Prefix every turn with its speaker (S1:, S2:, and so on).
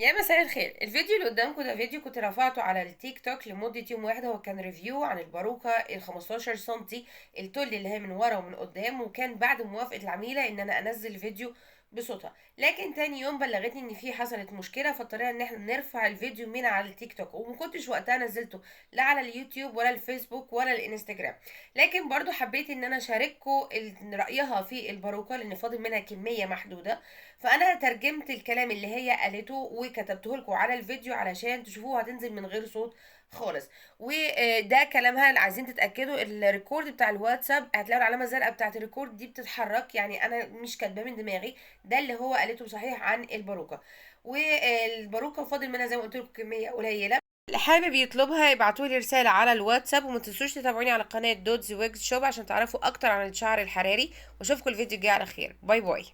S1: يا مساء الخير. الفيديو اللي قدامكم ده فيديو كنت رفعته على التيك توك لمدة يوم واحد. هو كان ريفيو عن الباروكة ال 15 سنتي التل اللي هي من ورا ومن قدام، وكان بعد موافقة العميلة ان انا انزل الفيديو بصوتها. لكن تاني يوم بلغتني ان في حصلت مشكلة، فاضطرينا ان احنا نرفع الفيديو من على التيك توك، ومكنتش وقتها نزلته لا على اليوتيوب ولا الفيسبوك ولا الانستجرام. لكن برضو حبيت ان انا اشارككم رأيها في الباروكة لان فاضل منها كمية محدودة. فانا ترجمت الكلام اللي هي قالته وكتبته لكم على الفيديو علشان تشوفوه، هتنزل من غير صوت خالص. وده كلامها اللي عايزين تتاكدوا. الريكورد بتاع الواتساب هتلاقوا العلامه الزرقاء بتاعه الريكورد دي بتتحرك، يعني انا مش كاتباه من دماغي. ده اللي هو قالته صحيح عن الباروكه. والباروكه فاضل منها زي ما قلت لكم كميه قليله. اللي حابب يطلبها يبعتوا لي رساله على الواتساب، وما تنسوش تتابعوني على قناه دودز ويجز شوب عشان تعرفوا اكتر عن الشعر الحراري. واشوفكم الفيديو الجاي على خير. باي باي.